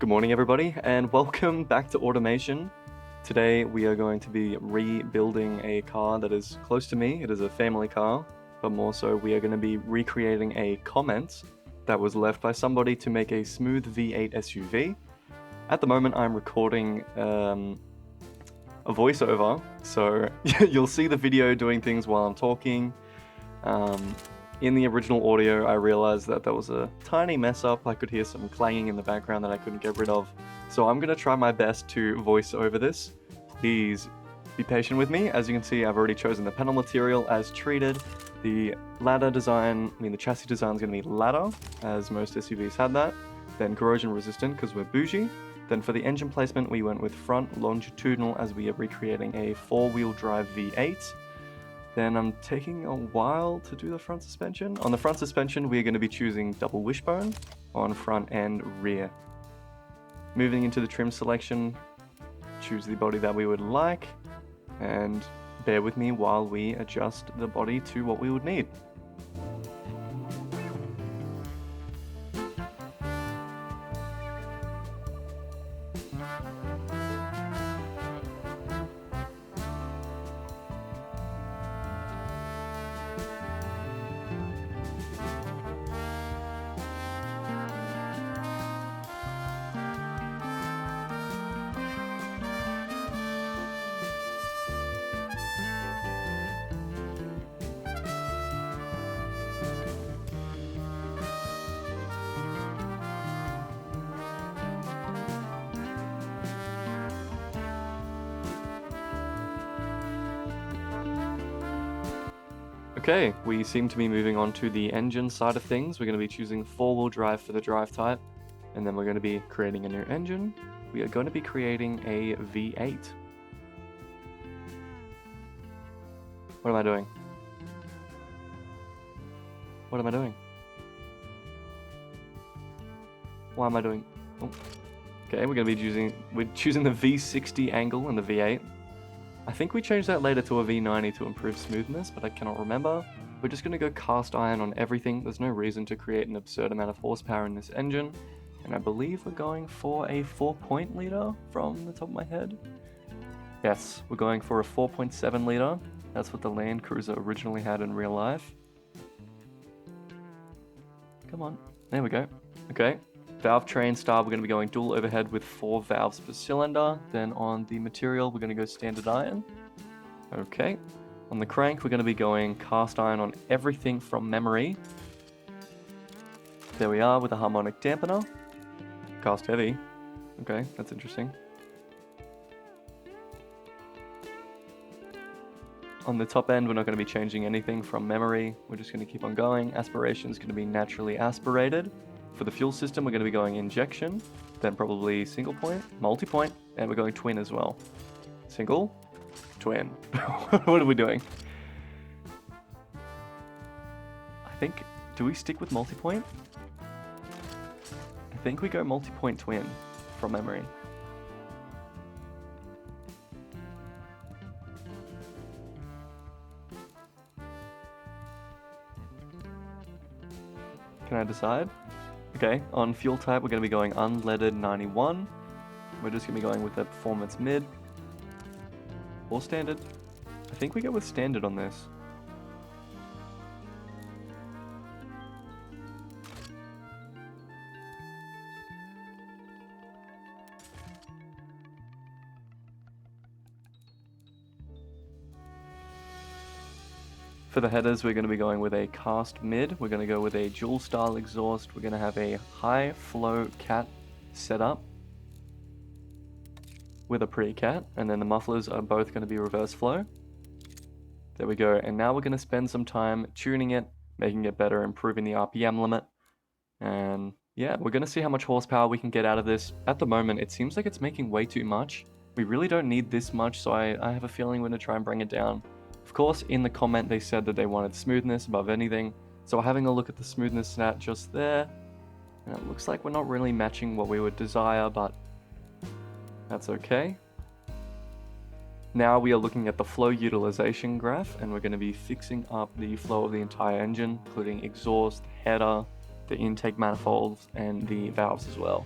Good morning everybody and welcome back to Automation. Today we are going to be rebuilding a car that is close to me. It is a family car, but more so we are going to be recreating a comment that was left by somebody to make a smooth V8 SUV. At the moment I'm recording a voiceover, so you'll see the video doing things while I'm talking. In the original audio, I realized that there was a tiny mess up. I could hear some clanging in the background that I couldn't get rid of. So I'm going to try my best to voice over this. Please be patient with me. As you can see, I've already chosen the panel material as treated. The ladder design, the chassis design is going to be ladder, as most SUVs had that. Then corrosion resistant, because we're bougie. Then for the engine placement, we went with front longitudinal, as we are recreating a four-wheel drive V8. Then I'm taking a while to do the front suspension. On the front suspension, we're going to be choosing double wishbone on front and rear. Moving into the trim selection, choose the body that we would like, and bear with me while we adjust the body to what we would need. Okay, we seem to be moving on to the engine side of things. We're going to be choosing four-wheel drive for the drive type, and then we're going to be creating a new engine. We are going to be creating a V8. What am I doing? What am I doing? Why am I doing? Oh. Okay, we're going to be choosing the V60 angle in the V8. I think we changed that later to a V90 to improve smoothness, but I cannot remember. We're just going to go cast iron on everything. There's no reason to create an absurd amount of horsepower in this engine. And I believe we're going for a 4-point liter from the top of my head. Yes, we're going for a 4.7 liter. That's what the Land Cruiser originally had in real life. Come on, there we go. Okay. Valve train style, we're going to be going dual overhead with 4 valves per cylinder. Then on the material, we're going to go standard iron. Okay. On the crank, we're going to be going cast iron on everything from memory. There we are with a harmonic dampener. Cast heavy. Okay, that's interesting. On the top end, we're not going to be changing anything from memory. We're just going to keep on going. Aspiration is going to be naturally aspirated. For the fuel system, we're going to be going injection, then probably single point, multi-point, and we're going twin as well. Single, twin. What are we doing? I think, do we stick with multi-point? I think we go multi-point twin from memory. Can I decide? Okay, on fuel type, we're going to be going unleaded 91. We're just going to be going with the performance mid. Or standard. I think we go with standard on this. For the headers, we're going to be going with a cast mid. We're going to go with a dual style exhaust. We're going to have a high flow cat setup with a pre-cat, and then the mufflers are both going to be reverse flow. There we go. And now we're going to spend some time tuning it, making it better, improving the RPM limit. And yeah, we're going to see how much horsepower we can get out of this. At the moment, it seems like it's making way too much. We really don't need this much, so I have a feeling we're going to try and bring it down. Of course, in the comment they said that they wanted smoothness above anything, so having a look at the smoothness stat just there, and it looks like we're not really matching what we would desire, but that's okay. Now we are looking at the flow utilization graph, and we're going to be fixing up the flow of the entire engine, including exhaust, header, the intake manifolds, and the valves as well.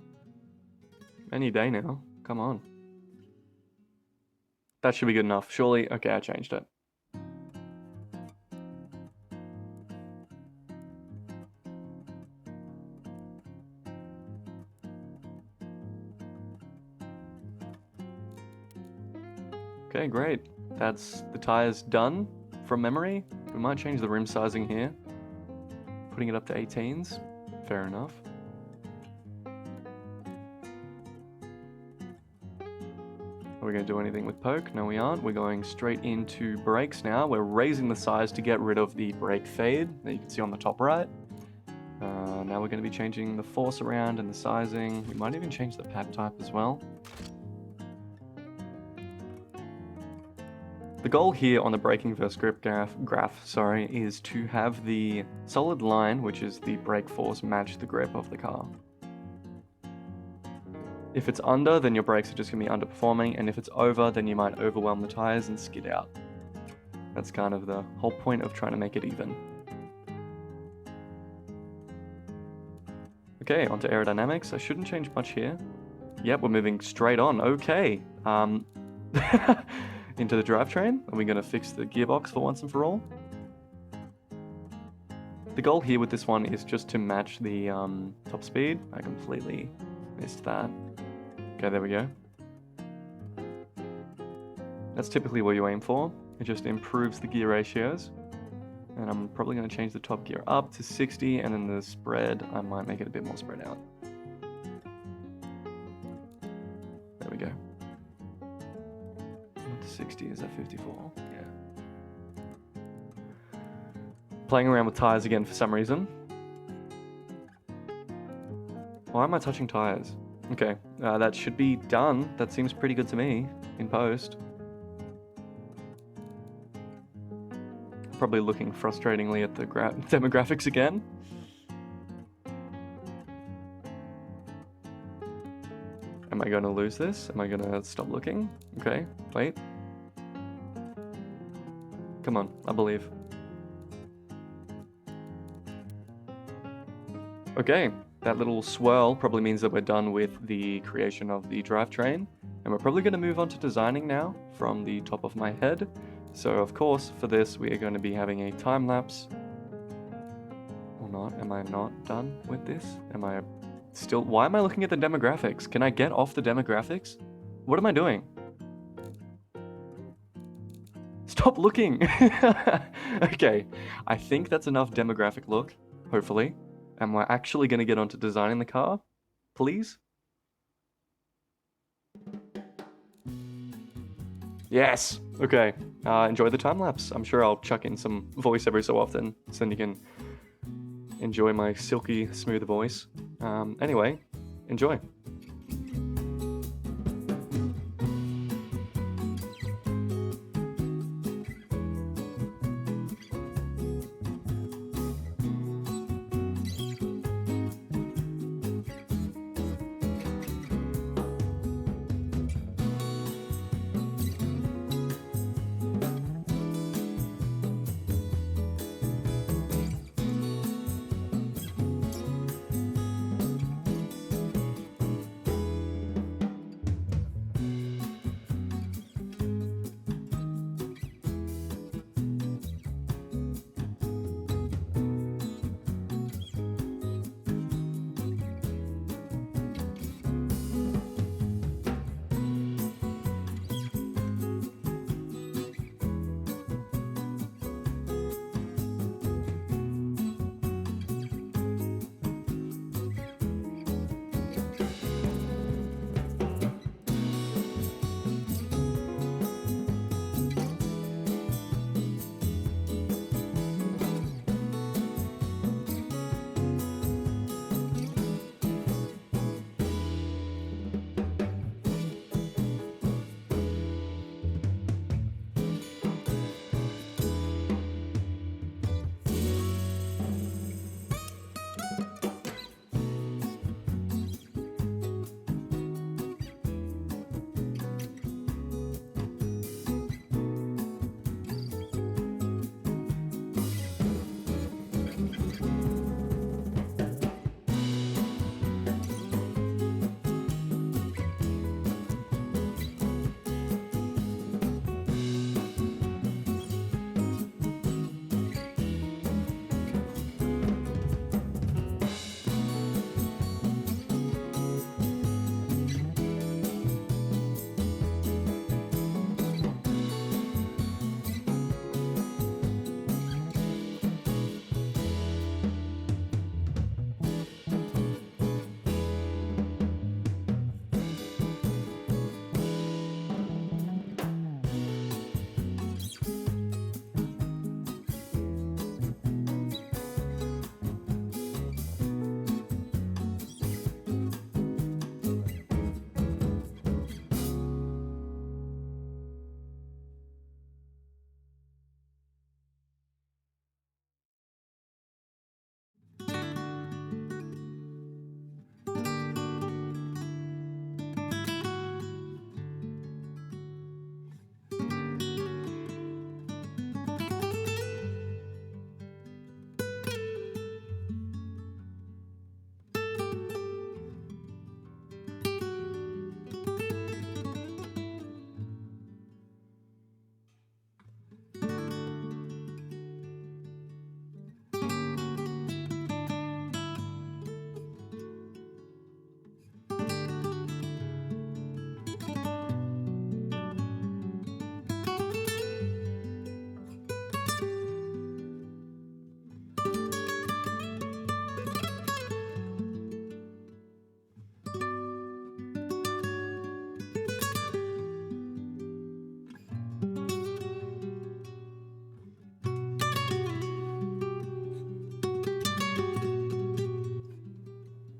Any day now. Come on. That should be good enough. Surely. Okay, I changed it. Okay, great. That's the tires done from memory. We might change the rim sizing here. Putting it up to 18s. Fair enough. Are we going to do anything with poke? No, we aren't. We're going straight into brakes now. We're raising the size to get rid of the brake fade that you can see on the top right. Now we're going to be changing the force around and the sizing. We might even change the pad type as well. The goal here on the braking versus grip graph, is to have the solid line, which is the brake force, match the grip of the car. If it's under, then your brakes are just going to be underperforming, and if it's over, then you might overwhelm the tires and skid out. That's kind of the whole point of trying to make it even. Okay, onto aerodynamics. I shouldn't change much here. Yep, we're moving straight on. Okay. Into the drivetrain. Are we going to fix the gearbox for once and for all? The goal here with this one is just to match the top speed. I completely missed that. Okay, there we go. That's typically what you aim for. It just improves the gear ratios. And I'm probably going to change the top gear up to 60, and then the spread, I might make it a bit more spread out. There we go. Not 60, is that 54? Yeah. Playing around with tires again for some reason. Why am I touching tires? Okay, that should be done. That seems pretty good to me in post. Probably looking frustratingly at the demographics again. Am I going to lose this? Am I going to stop looking? Okay, wait. Come on, I believe. Okay, that little swirl probably means that we're done with the creation of the drivetrain, and we're probably going to move on to designing now from the top of my head. So of course, for this, we are going to be having a time lapse. Or not? Am I not done with this? Am I still... Why am I looking at the demographics? Can I get off the demographics? What am I doing? Stop looking! Okay, I think that's enough demographic look, hopefully. And we're actually going to get onto designing the car. Please? Yes! Okay, enjoy the time lapse. I'm sure I'll chuck in some voice every so often, so then you can enjoy my silky, smooth voice. Anyway, enjoy.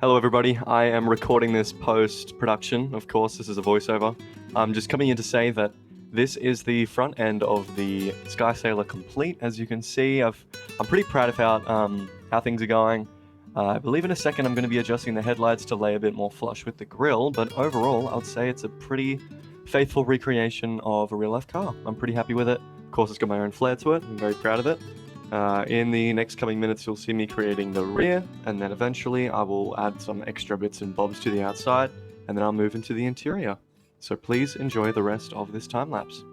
Hello everybody, I am recording this post-production. Of course, this is a voiceover. I'm just coming in to say that this is the front end of the Sky Sailor Complete. As you can see, I'm pretty proud of how things are going. I believe in a second I'm going to be adjusting the headlights to lay a bit more flush with the grille, but overall I would say it's a pretty faithful recreation of a real-life car. I'm pretty happy with it. Of course, it's got my own flair to it. I'm very proud of it. In the next coming minutes, you'll see me creating the rear, and then eventually I will add some extra bits and bobs to the outside, and then I'll move into the interior. So please enjoy the rest of this time lapse.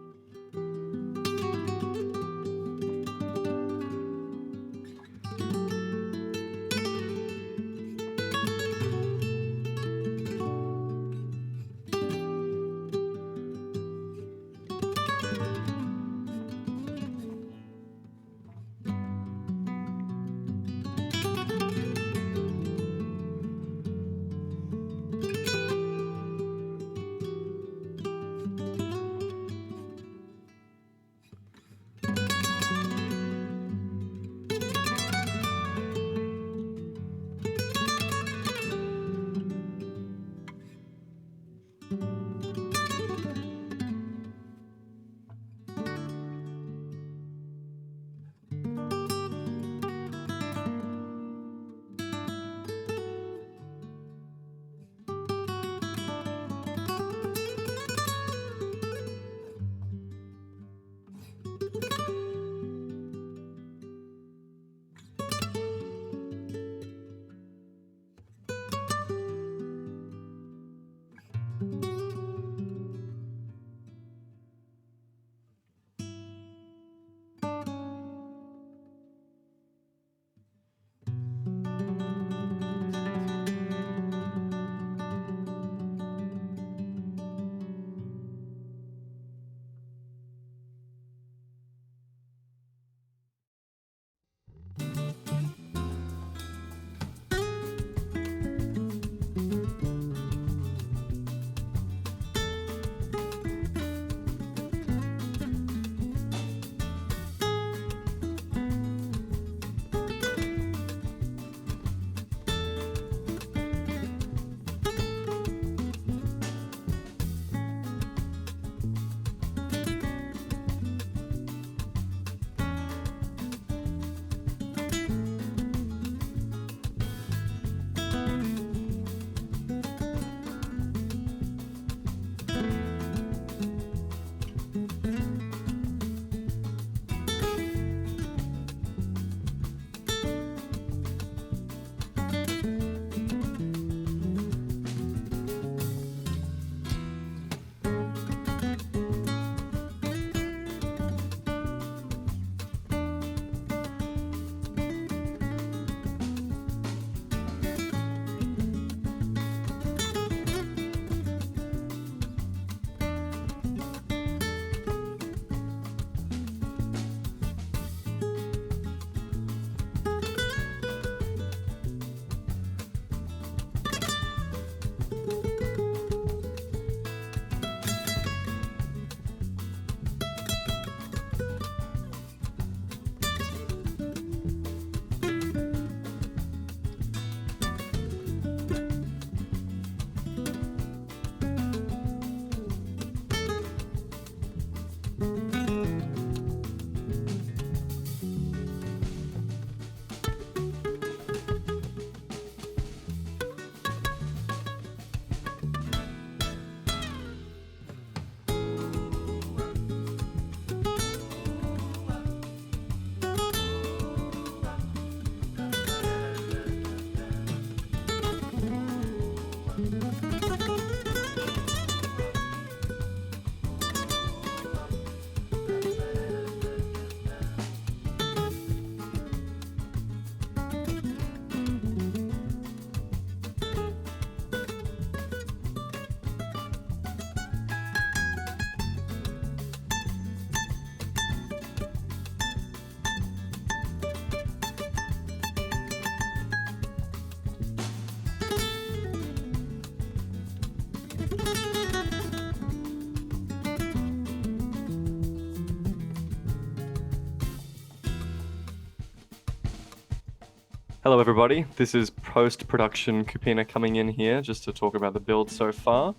Hello everybody, this is post-production Kupina coming in here just to talk about the build so far.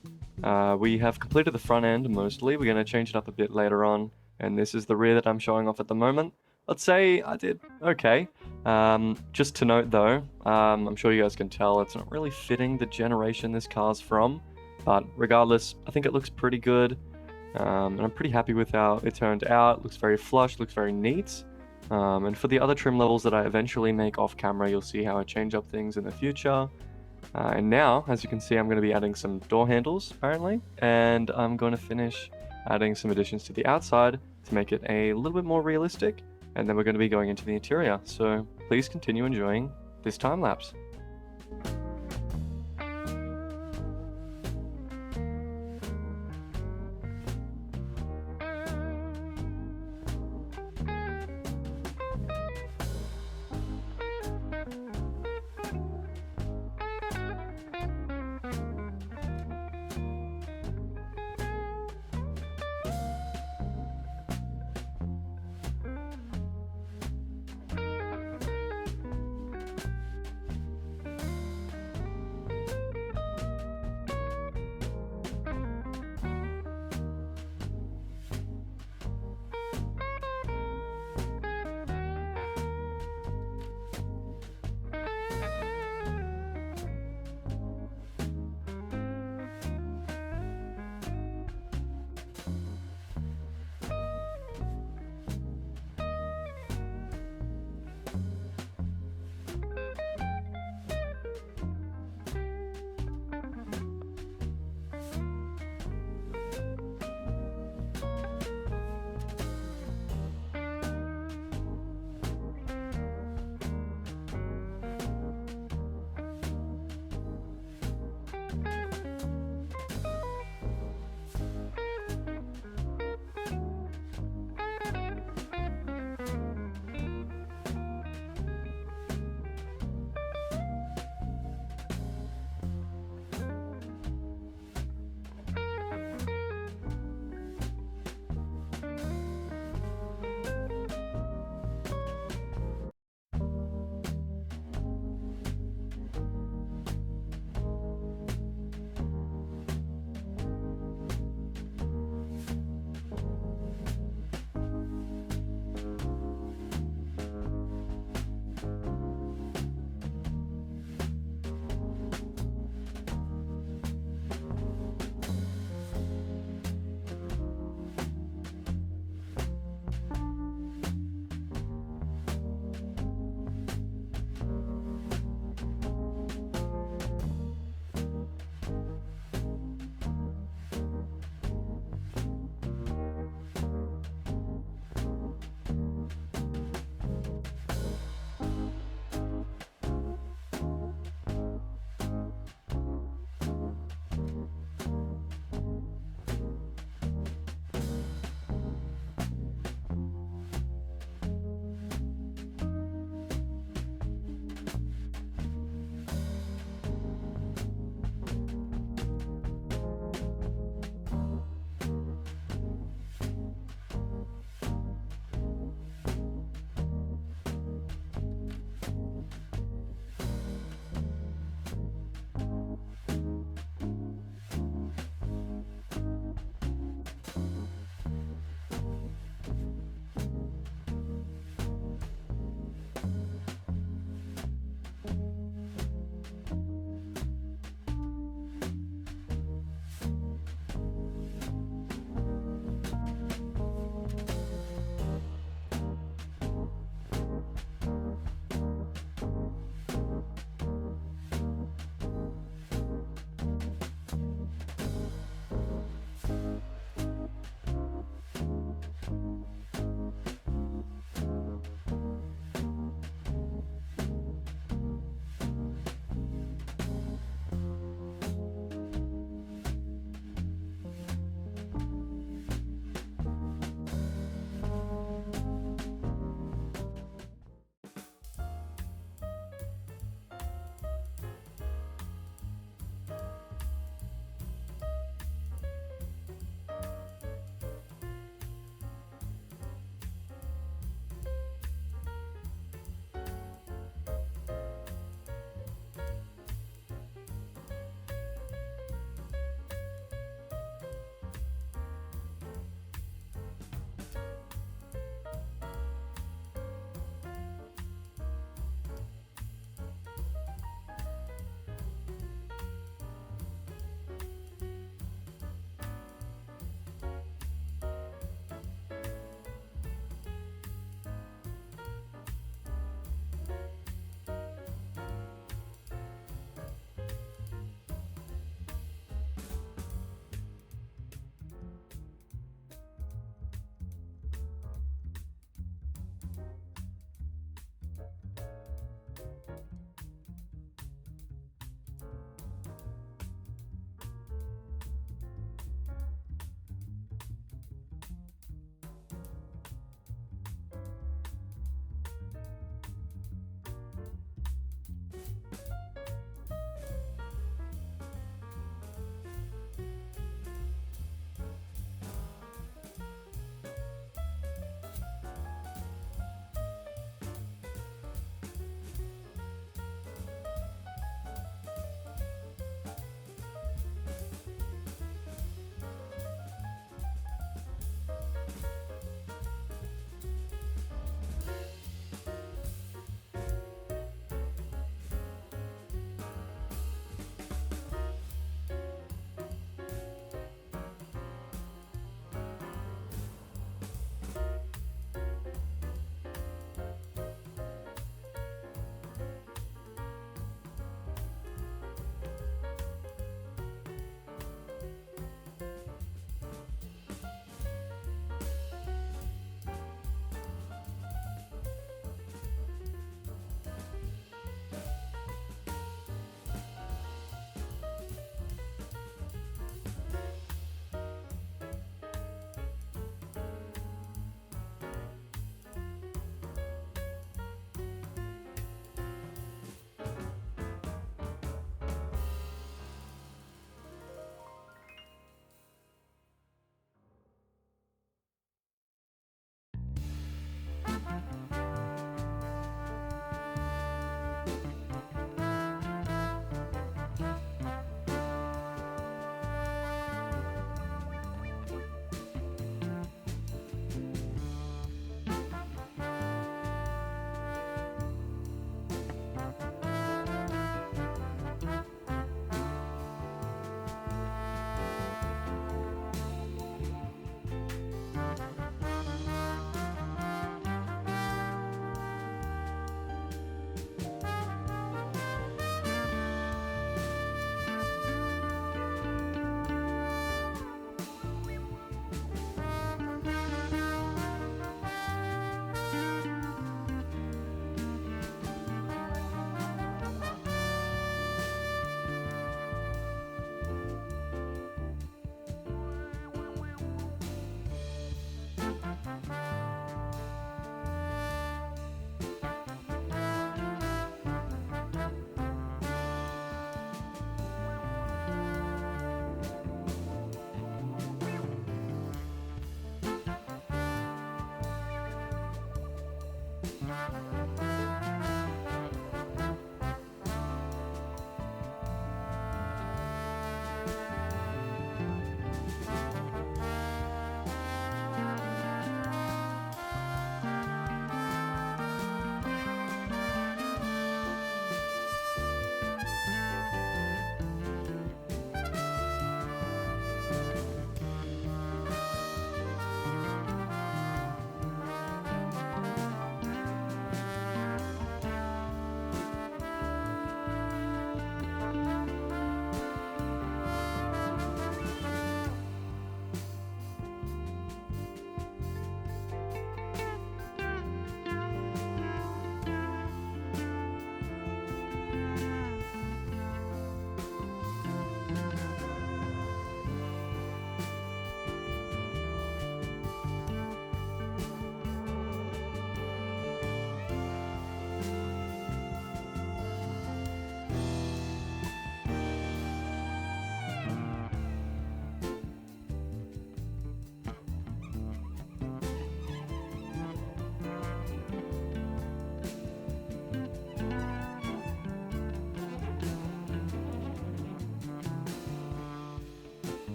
We have completed the front end mostly, we're going to change it up a bit later on, and this is the rear that I'm showing off at the moment. Let's say I did okay. Just to note though, I'm sure you guys can tell it's not really fitting the generation this car's from, but regardless, I think it looks pretty good, and I'm pretty happy with how it turned out. It looks very flush, looks very neat. And for the other trim levels that I eventually make off camera, you'll see how I change up things in the future. And now, as you can see, I'm going to be adding some door handles, apparently. And I'm going to finish adding some additions to the outside to make it a little bit more realistic. And then we're going to be going into the interior. So please continue enjoying this time lapse.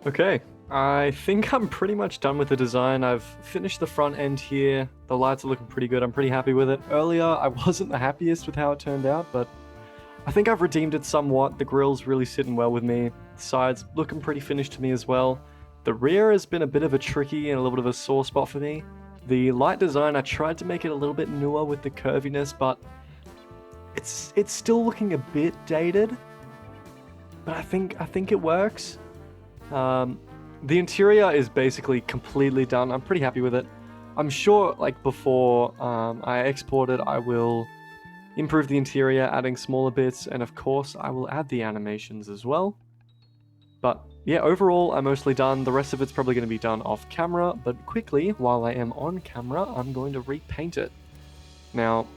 Okay, I think I'm pretty much done with the design. I've finished the front end here. The lights are looking pretty good. I'm pretty happy with it. Earlier, I wasn't the happiest with how it turned out, but I think I've redeemed it somewhat. The grill's really sitting well with me. The sides looking pretty finished to me as well. The rear has been a bit of a tricky and a little bit of a sore spot for me. The light design, I tried to make it a little bit newer with the curviness, but it's still looking a bit dated. But I think it works. The interior is basically completely done. I'm pretty happy with it. I'm sure, like, before I export it, I will improve the interior, adding smaller bits, and of course, I will add the animations as well. But yeah, overall, I'm mostly done. The rest of it's probably going to be done off camera, but quickly, while I am on camera, I'm going to repaint it. Now,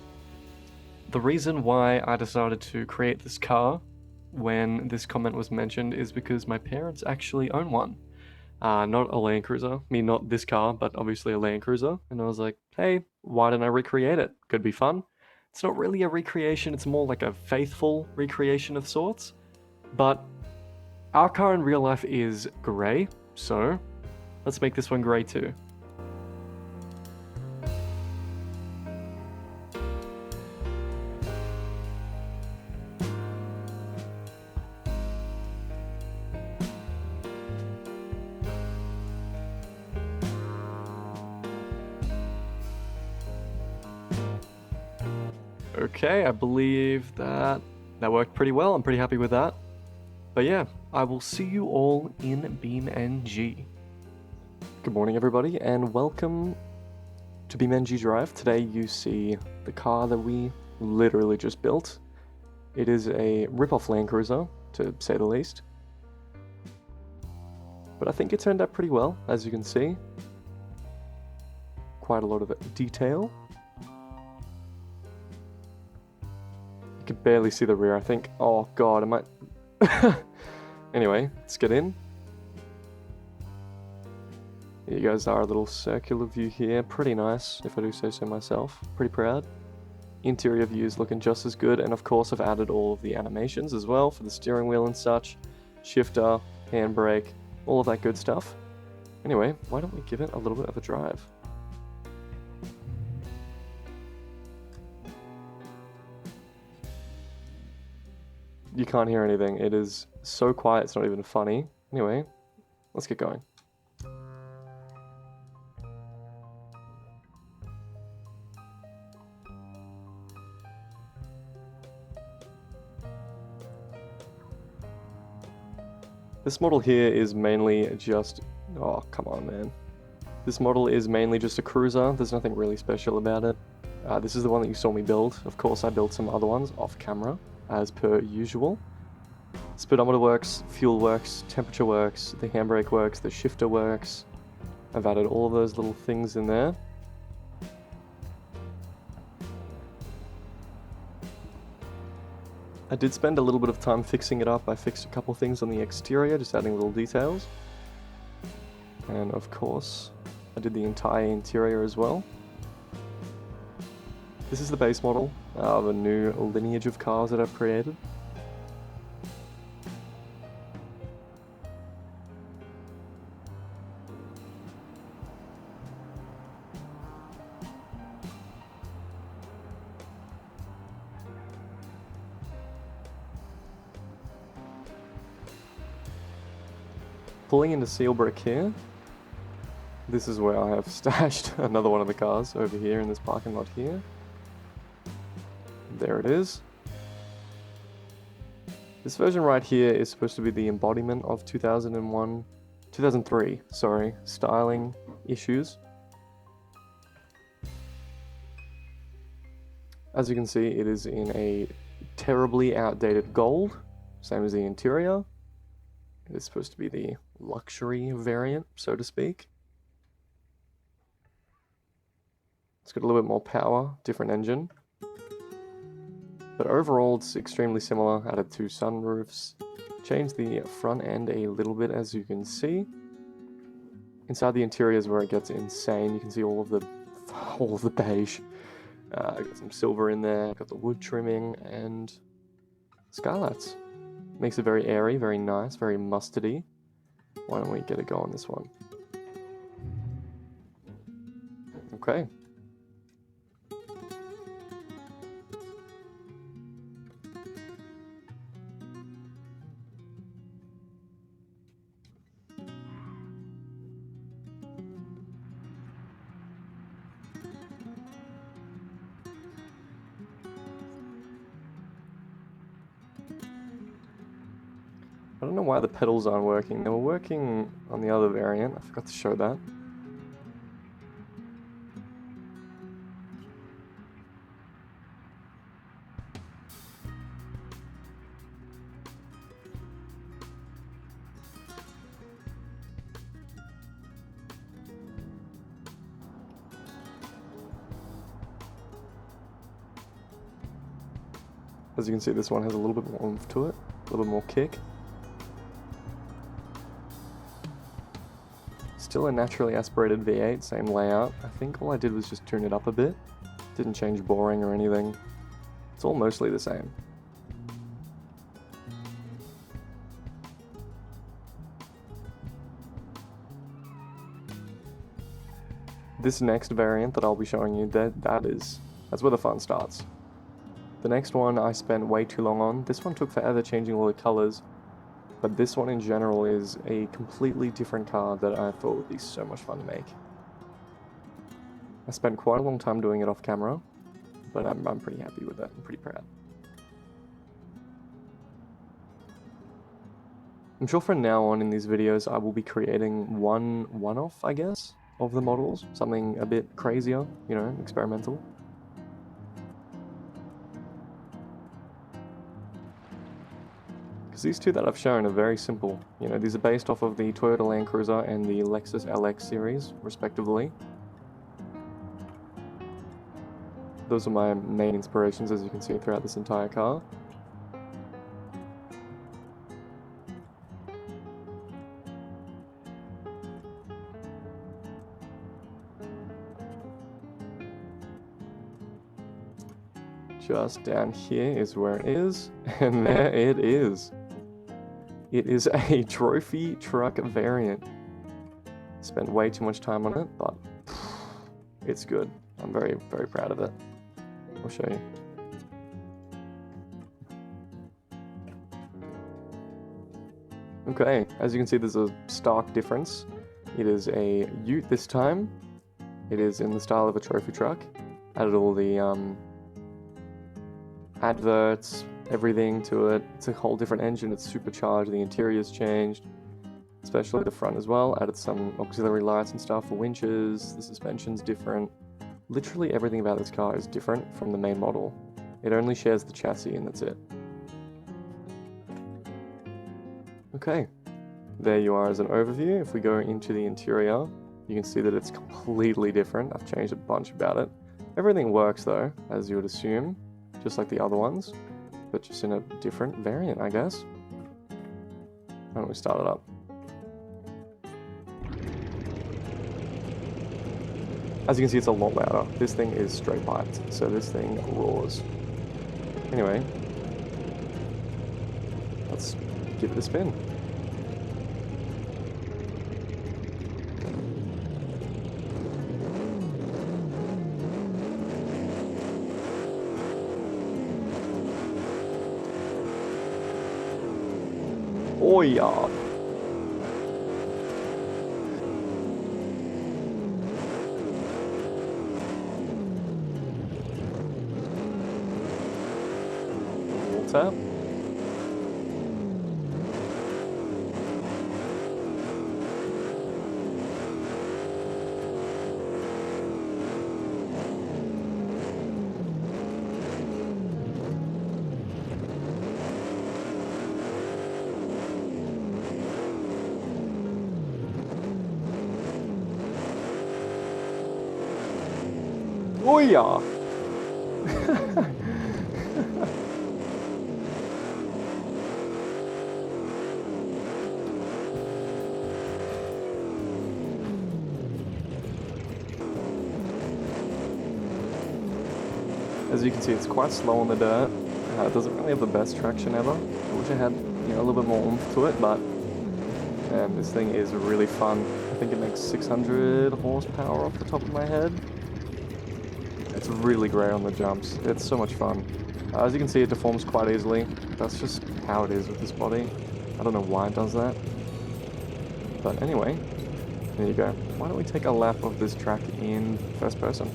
the reason why I decided to create this car when this comment was mentioned is because my parents actually own one. Not a Land Cruiser. I mean, not this car, but obviously a Land Cruiser. And I was like, hey, why don't I recreate it? Could be fun. It's not really a recreation, it's more like a faithful recreation of sorts. But our car in real life is grey, so let's make this one grey too. Okay, I believe that worked pretty well. I'm pretty happy with that. But yeah, I will see you all in BeamNG. Good morning, everybody, and welcome to BeamNG Drive. Today you see the car that we literally just built. It is a rip-off Land Cruiser, to say the least. But I think it turned out pretty well, as you can see. Quite a lot of detail. You can barely see the rear, I think. Oh god, I might... Anyway, let's get in. Here you guys are, a little circular view here. Pretty nice, if I do say so myself. Pretty proud. Interior views looking just as good, and of course I've added all of the animations as well for the steering wheel and such. Shifter, handbrake, all of that good stuff. Anyway, why don't we give it a little bit of a drive? You can't hear anything. It is so quiet, it's not even funny. Anyway, let's get going. This model here is mainly just... Oh, come on, man. This model is mainly just a cruiser. There's nothing really special about it. This is the one that you saw me build. Of course, I built some other ones off camera, as per usual. Speedometer works, fuel works, temperature works, the handbrake works, the shifter works. I've added all of those little things in there. I did spend a little bit of time fixing it up. I fixed a couple things on the exterior, just adding little details. And of course, I did the entire interior as well. This is the base model of a new lineage of cars that I've created. Pulling into seal brick here. This is where I have stashed another one of the cars over here in this parking lot here. There it is. This version right here is supposed to be the embodiment of 2003, sorry, styling issues. As you can see, it is in a terribly outdated gold, same as the interior. It is supposed to be the luxury variant, so to speak. It's got a little bit more power, different engine. But overall, it's extremely similar. Added 2 sunroofs. Changed the front end a little bit, as you can see. Inside the interior is where it gets insane. You can see all of the beige. Got some silver in there. Got the wood trimming and skylights. Makes it very airy, very nice, very mustardy. Why don't we get a go on this one? Okay. I don't know why the pedals aren't working. They were working on the other variant. I forgot to show that. As you can see, this one has a little bit more oomph to it, a little bit more kick. Still a naturally aspirated V8, same layout. I think all I did was just tune it up a bit. Didn't change boring or anything. It's all mostly the same. This next variant that I'll be showing you, that's where the fun starts. The next one I spent way too long on. This one took forever changing all the colors, but this one in general is a completely different car that I thought would be so much fun to make. I spent quite a long time doing it off camera, but I'm pretty happy with it. I'm pretty proud. I'm sure from now on in these videos I will be creating one-off, I guess, of the models. Something a bit crazier, you know, experimental. Because these two that I've shown are very simple. You know, these are based off of the Toyota Land Cruiser and the Lexus LX series, respectively. Those are my main inspirations, as you can see throughout this entire car. Just down here is where it is, and there it is. It is a trophy truck variant. Spent way too much time on it, but it's good. I'm very, very proud of it. I'll show you. Okay, as you can see, there's a stark difference. It is a ute this time. It is in the style of a trophy truck. Added all the adverts, everything to it. It's a whole different engine. It's supercharged. The interior's changed, especially the front as well. Added some auxiliary lights and stuff for winches. The suspension's different. Literally everything about this car is different from the main model. It only shares the chassis and that's it. Okay, there you are as an overview. If we go into the interior, you can see that it's completely different. I've changed a bunch about it. Everything works though, as you would assume, just like the other ones, but just in a different variant, I guess. Why don't we start it up? As you can see, it's a lot louder. This thing is straight piped, so this thing roars. Anyway, let's give it a spin. Oh yeah. Water. Oh yeah. As you can see, it's quite slow on the dirt. It doesn't really have the best traction ever. I wish I had, you know, a little bit more oomph to it, but And this thing is really fun. I think it makes 600 horsepower off the top of my head. It's really great on the jumps. It's so much fun. As you can see, it deforms quite easily. That's just how it is with this body. I don't know why it does that. But anyway, there you go. Why don't we take a lap of this track in first person?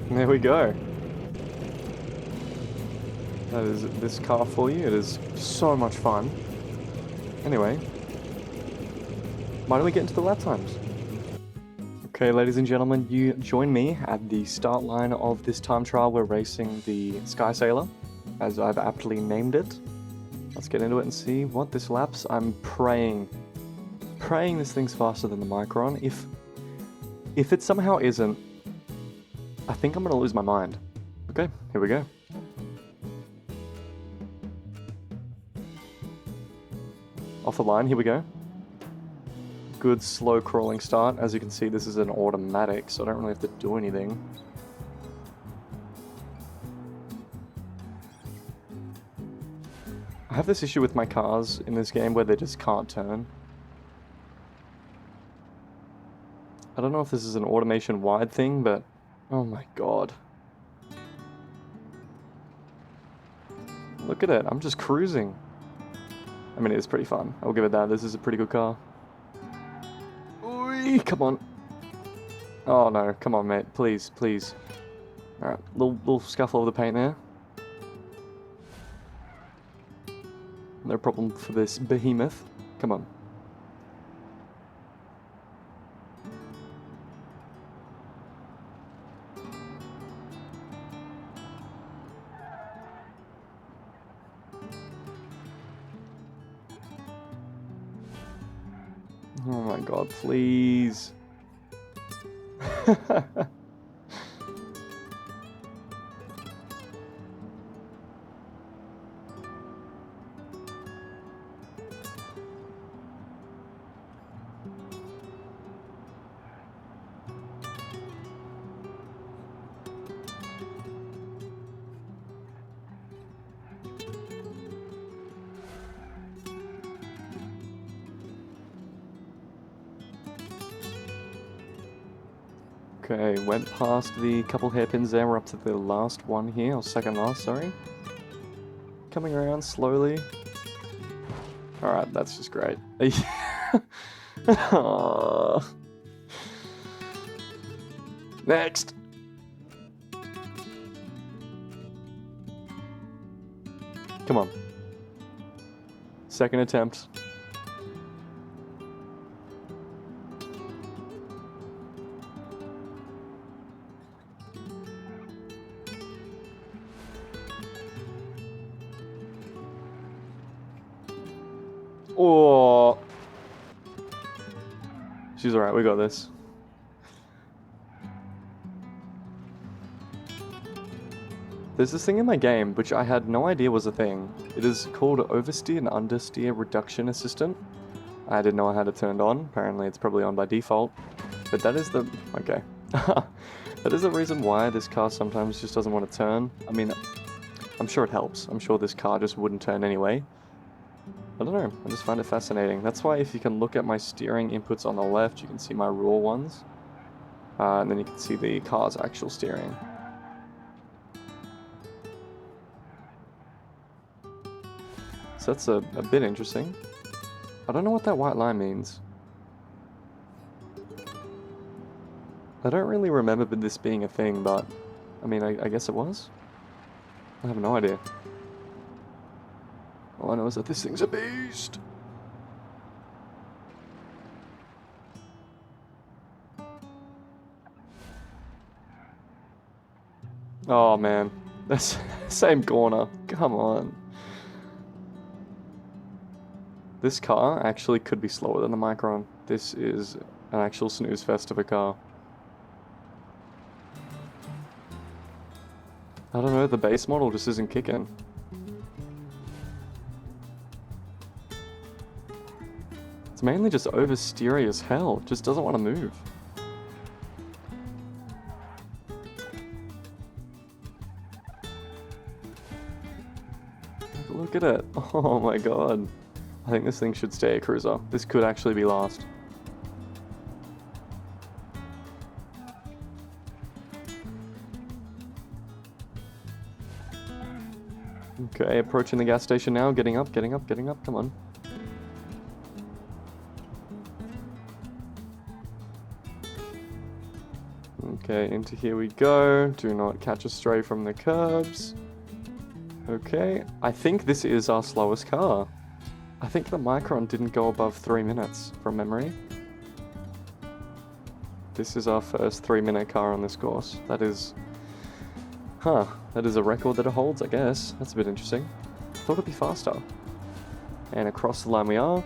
There we go. That is this car for you. It is so much fun. Anyway, why don't we get into the lap times? Okay, ladies and gentlemen, you join me at the start line of this time trial. We're racing the Sky Sailor, as I've aptly named it. Let's get into it and see what this laps. I'm praying this thing's faster than the Micron. If it somehow isn't, I think I'm gonna lose my mind. Okay, here we go. Off the line, here we go. Good slow crawling start. As you can see, this is an automatic, so I don't really have to do anything. I have this issue with my cars in this game where they just can't turn. I don't know if this is an automation-wide thing, but oh my god. Look at it, I'm just cruising. I mean, it's pretty fun. I'll give it that. This is a pretty good car. Ooh, come on. Oh no, come on, mate. Please, please. Alright, little scuffle of the paint there. No problem for this behemoth. Come on. Oh my god, please. Okay, went past the couple hairpins there. We're up to the last one here, or second last, sorry. Coming around slowly. Alright, that's just great. Next! Come on. Second attempt. Oh, she's alright, we got this. There's this thing in my game, which I had no idea was a thing. It is called Oversteer and Understeer Reduction Assistant. I didn't know I had it turned on. Apparently it's probably on by default. But that is the... okay. That is the reason why this car sometimes just doesn't want to turn. I mean, I'm sure it helps. I'm sure this car just wouldn't turn anyway. I don't know, I just find it fascinating. That's why if you can look at my steering inputs on the left, you can see my raw ones. And then you can see the car's actual steering. So that's a bit interesting. I don't know what that white line means. I don't really remember this being a thing, but I mean, I guess it was? I have no idea. All I know is that this thing's a beast! Oh man, that's same corner. Come on. This car actually could be slower than the Micron. This is an actual snooze fest of a car. I don't know, the base model just isn't kicking. It's mainly just oversteery as hell. It just doesn't want to move. Look at it. Oh my god. I think this thing should stay a cruiser. This could actually be last. Okay, approaching the gas station now. Getting up, getting up, getting up. Come on. Okay, into here we go. Do not catch a stray from the curbs. Okay, I think this is our slowest car. I think the Micron didn't go above 3 minutes from memory. This is our first 3-minute car on this course. That is... Huh, that is a record that it holds, I guess. That's a bit interesting. Thought it'd be faster. And across the line we are.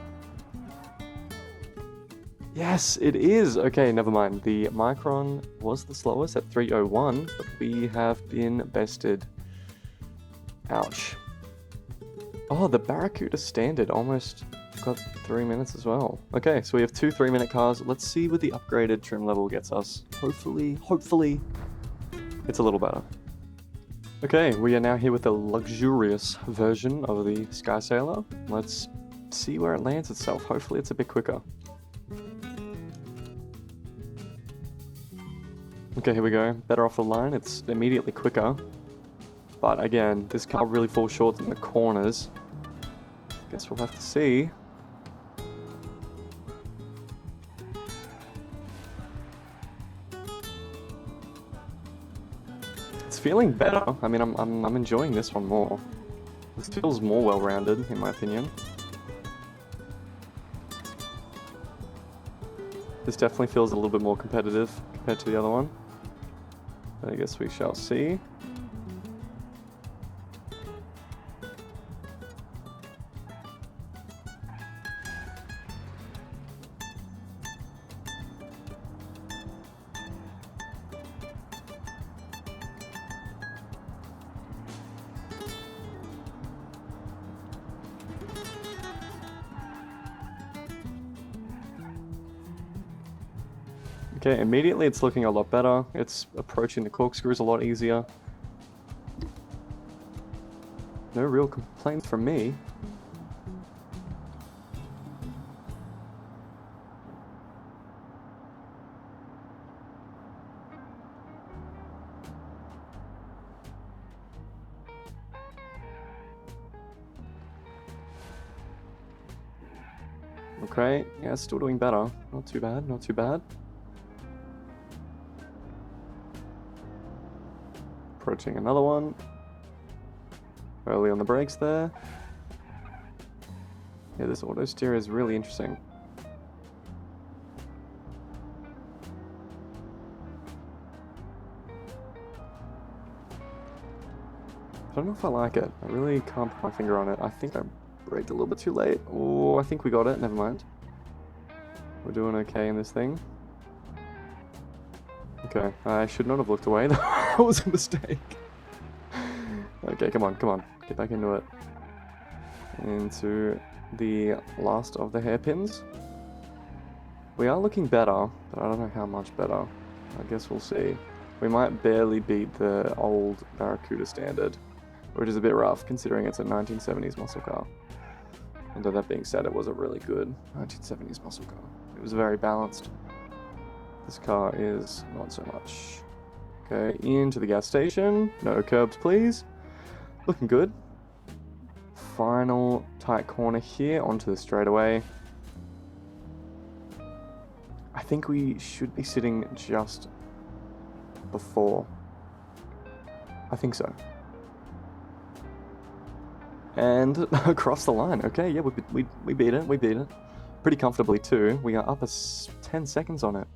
Yes, it is! Okay, never mind. The Micron was the slowest at 3:01, but we have been bested. Ouch. Oh, the Barracuda Standard almost got 3 minutes as well. Okay, so we have 2 3-minute cars. Let's see what the upgraded trim level gets us. Hopefully, it's a little better. Okay, we are now here with a luxurious version of the Sky Sailor. Let's see where it lands itself. Hopefully it's a bit quicker. Okay, here we go. Better off the line. It's immediately quicker. But again, this car really falls short in the corners. Guess we'll have to see. It's feeling better. I mean, I'm enjoying this one more. This feels more well-rounded, in my opinion. This definitely feels a little bit more competitive compared to the other one. But I guess we shall see. Okay, immediately it's looking a lot better. It's approaching the corkscrews a lot easier. No real complaints from me. Okay, yeah, still doing better. Not too bad, not too bad. Approaching another one. Early on the brakes there. Yeah, this auto steer is really interesting. I don't know if I like it. I really can't put my finger on it. I think I braked a little bit too late. Oh, I think we got it. Never mind. We're doing okay in this thing. Okay, I should not have looked away. That was a mistake. Okay, come on, come on. Get back into it. Into the last of the hairpins. We are looking better, but I don't know how much better. I guess we'll see. We might barely beat the old Barracuda Standard, which is a bit rough considering it's a 1970s muscle car. Although that being said, it was a really good 1970s muscle car. It was very balanced. This car is not so much. Okay, into the gas station. No curbs, please. Looking good. Final tight corner here onto the straightaway. I think we should be sitting just before. I think so. And across the line. Okay, yeah, we beat it. We beat it. Pretty comfortably too. We are up 10 seconds on it.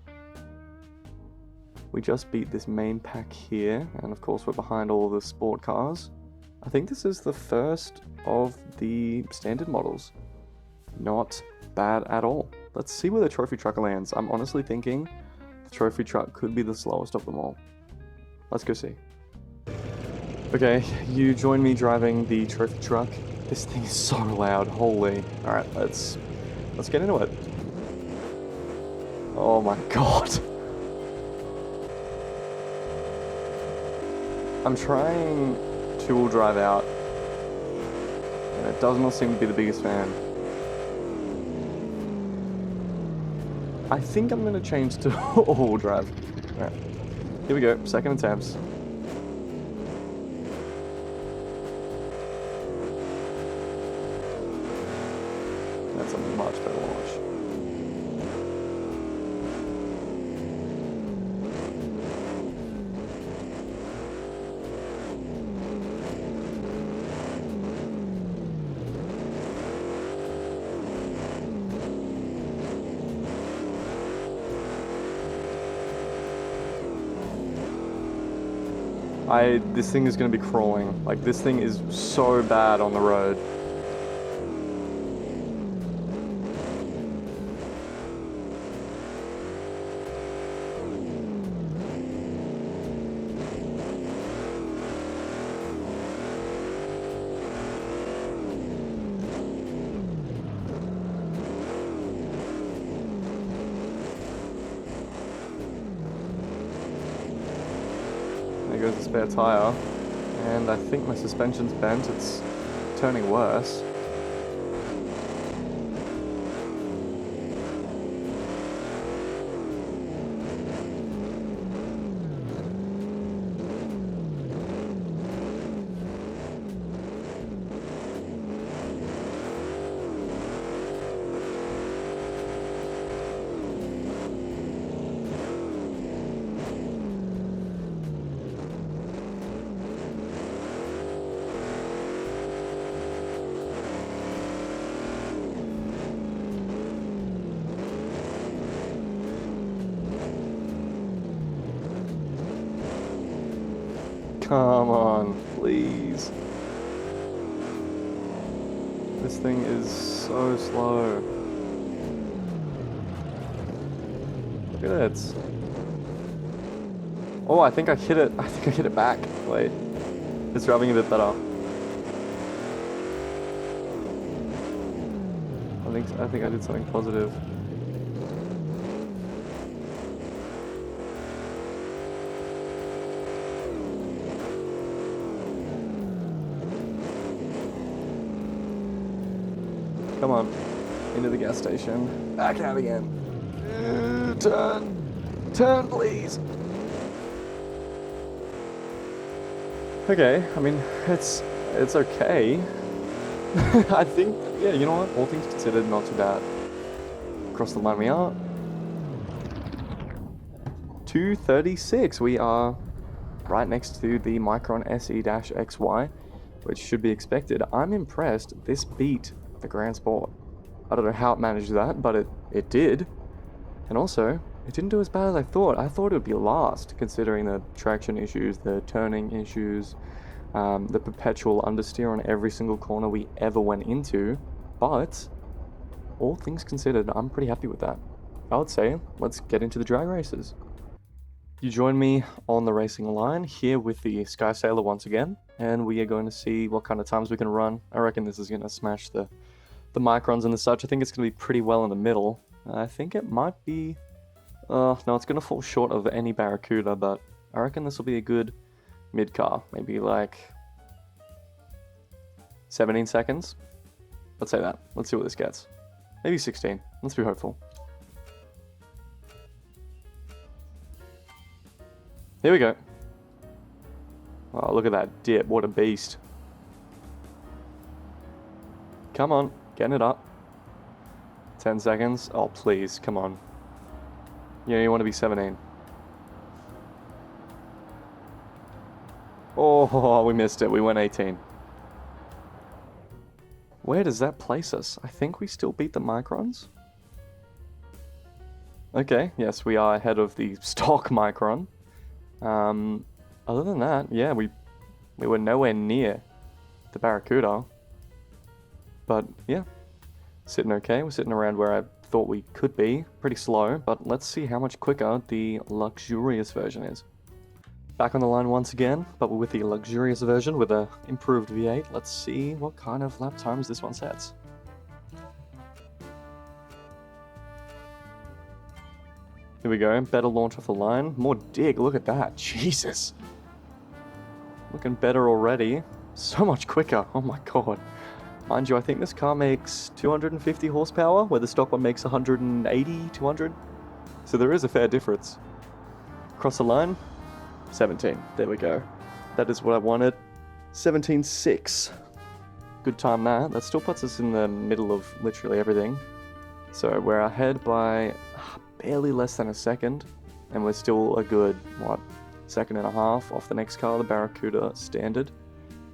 We just beat this main pack here, and of course we're behind all the sport cars. I think this is the first of the standard models. Not bad at all. Let's see where the trophy truck lands. I'm honestly thinking the trophy truck could be the slowest of them all. Let's go see. Okay, you join me driving the trophy truck. This thing is so loud, holy. Alright, let's get into it. Oh my god. I'm trying two-wheel drive out, and it does not seem to be the biggest fan. I think I'm going to change to all-wheel drive. Alright, here we go, second attempts. That's a much better launch. This thing is going to be crawling. Like, this thing is so bad on the road. There goes the spare tire, and I think my suspension's bent. It's turning worse. Come on, please. This thing is so slow. Look at it. Oh, I think I hit it. I think I hit it back. Wait. It's driving a bit better. I think I did something positive. Come on, into the gas station. Back out again. Turn, please. Okay, I mean, it's okay. I think, yeah, you know what? All things considered, not too bad. Across the line we are. 236. We are right next to the Micron SE-XY, which should be expected. I'm impressed. This beat the Grand Sport. I don't know how it managed that, but it did. And also, it didn't do as bad as I thought. I thought it would be last, considering the traction issues, the turning issues, the perpetual understeer on every single corner we ever went into. But, all things considered, I'm pretty happy with that. I would say, let's get into the drag races. You join me on the racing line here with the Sky Sailor once again, and we are going to see what kind of times we can run. I reckon this is going to smash the microns and the such. I think it's going to be pretty well in the middle. I think it might be... no, it's going to fall short of any Barracuda, but I reckon this will be a good mid-car. Maybe like 17 seconds. Let's say that. Let's see what this gets. Maybe 16. Let's be hopeful. Here we go. Oh, look at that dip. What a beast. Come on. Getting it up. 10 seconds. Oh, please. Come on. Yeah, you want to be 17. Oh, we missed it. We went 18. Where does that place us? I think we still beat the microns. Okay, yes, we are ahead of the stock micron. Other than that, yeah, we were nowhere near the Barracuda. But yeah, sitting okay. We're sitting around where I thought we could be. Pretty slow, but let's see how much quicker the luxurious version is. Back on the line once again, but with the luxurious version with a improved V8. Let's see what kind of lap times this one sets. Here we go, better launch off the line. More dig, look at that, Jesus. Looking better already. So much quicker, oh my god. Mind you, I think this car makes 250 horsepower, where the stock one makes 180, 200. So there is a fair difference. Cross the line, 17. There we go. That is what I wanted. 17.6. Good time that. That still puts us in the middle of literally everything. So we're ahead by barely less than a second. And we're still a good, what, second and a half off the next car, the Barracuda Standard.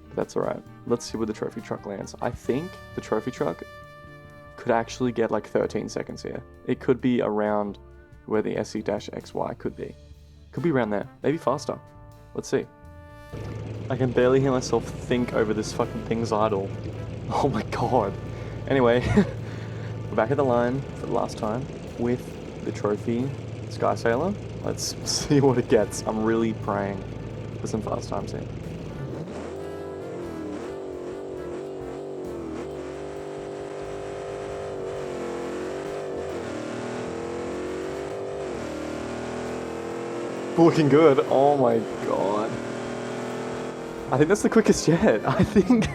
But that's alright. Let's see where the trophy truck lands. I think the trophy truck could actually get like 13 seconds here. It could be around where the SE-XY could be. Could be around there. Maybe faster. Let's see. I can barely hear myself think over this fucking thing's idle. Oh my god. Anyway, we're back at the line for the last time with the trophy Sky Sailor. Let's see what it gets. I'm really praying for some fast times here. Looking good. Oh my god. I think that's the quickest yet. I think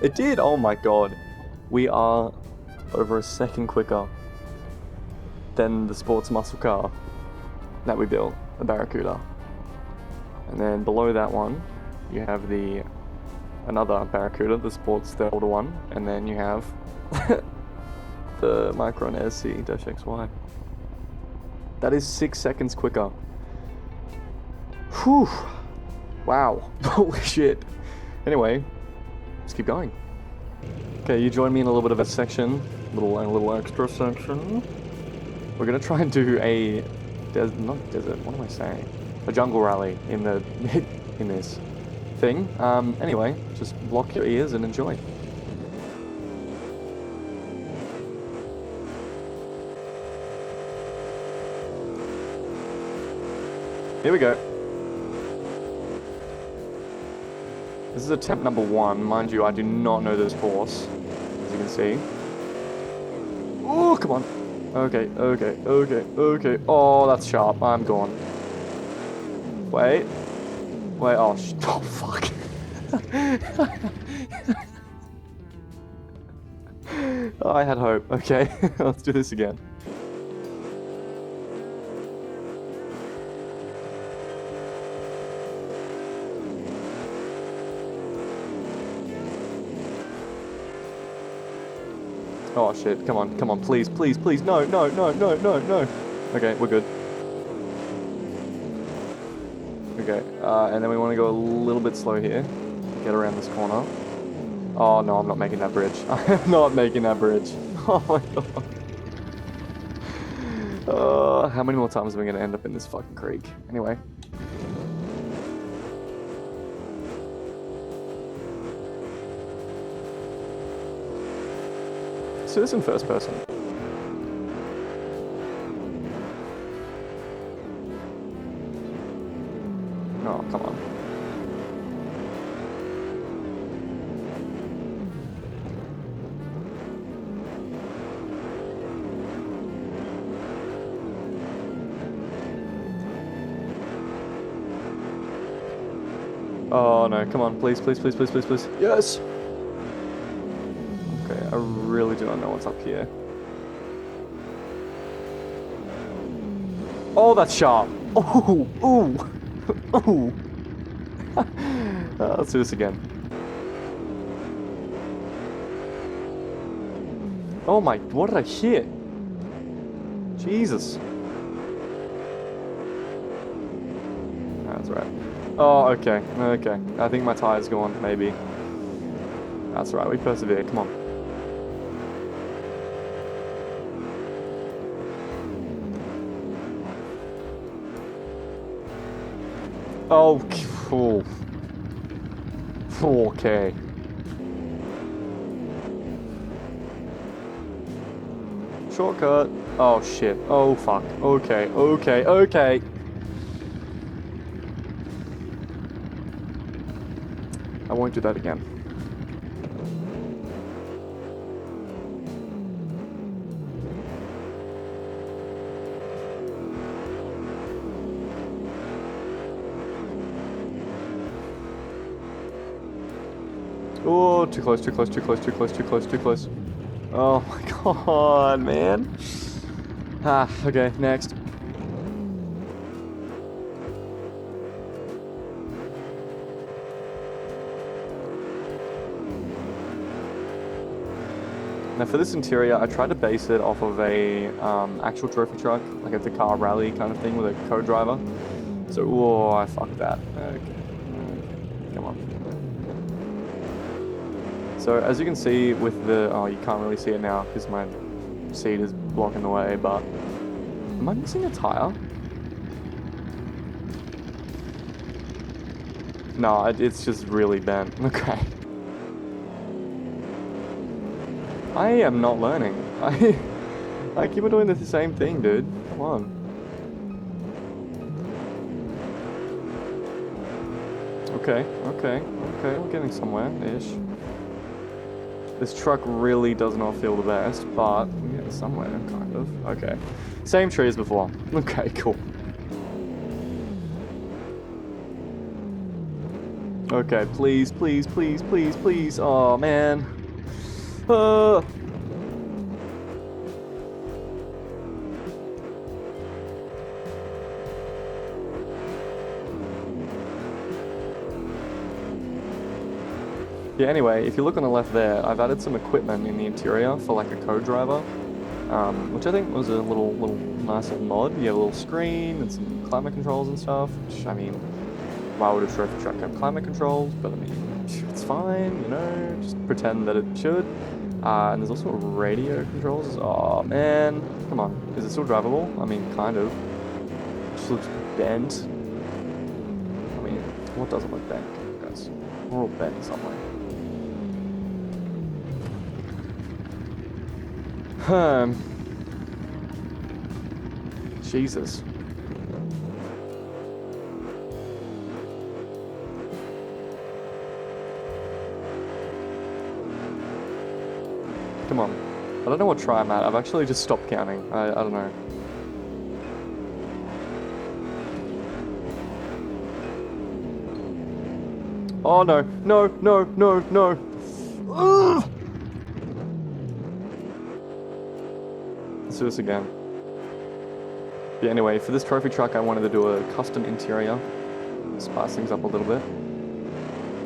it did. Oh my god. We are over a second quicker than the sports muscle car that we built, the Barracuda. And then below that one, you have another Barracuda, the sports, the older one, and then you have the Micron SC-XY. That is 6 seconds quicker. Whew. Wow. Holy shit. Anyway, let's keep going. Okay, you join me in a little bit of a section, a little extra section. We're gonna try and do a not desert. What am I saying? A jungle rally in this thing. Anyway, just block your ears and enjoy. Here we go. This is attempt number 1. Mind you, I do not know this course, as you can see. Oh, come on. Okay. Oh, that's sharp. I'm gone. Wait. Oh, oh fuck. Oh, I had hope. Okay, let's do this again. Oh shit, come on, please, no. Okay, we're good. Okay, and then we want to go a little bit slow here. Get around this corner. Oh no, I'm not making that bridge. I'm not making that bridge. Oh my god. How many more times are we going to end up in this fucking creek? Anyway. So this in first person. Oh, come on. Oh no, come on, please. Yes! really do not know what's up here. Oh, that's sharp. Oh, ooh, ooh. Let's do this again. Oh my, what did I hit? Jesus. That's right. Oh, okay, okay. I think my tire's gone, maybe. That's right, we persevere, come on. Oh, cool. Okay. Shortcut. Oh shit. Oh fuck. Okay, okay, okay. I won't do that again. Oh, too close, too close, too close, too close, too close, too close. Oh my god, man. Ah, okay, next. Now for this interior, I tried to base it off of a actual trophy truck, like a Dakar rally kind of thing with a co-driver. So, whoa, I fucked that. Okay, come on. So as you can see with the, oh, you can't really see it now because my seat is blocking the way, but am I missing a tire? No, it's just really bent. Okay. I am not learning. I keep on doing the same thing, dude. Come on. Okay, okay, okay, we're getting somewhere-ish. This truck really does not feel the best, but we're getting somewhere, kind of. Okay. Same tree as before. Okay, cool. Okay, please, please, please, please, please. Oh, man. Yeah, anyway, if you look on the left there, I've added some equipment in the interior for like a co-driver, which I think was a little nice little mod. You have a little screen and some climate controls and stuff, which, I mean, why would a trophy truck have climate controls? But I mean, it's fine, you know, just pretend that it should. And there's also radio controls. Oh man, come on, is it still drivable? I mean, kind of. It just looks bent. I mean, what doesn't look bent, guys? We're all bent in some way. Jesus. Come on. I don't know what try I'm at. I've actually just stopped counting. I don't know. Oh no. No, no, no, no. Ugh! Let's do this again. Yeah, anyway, for this trophy truck, I wanted to do a custom interior. Spice things up a little bit.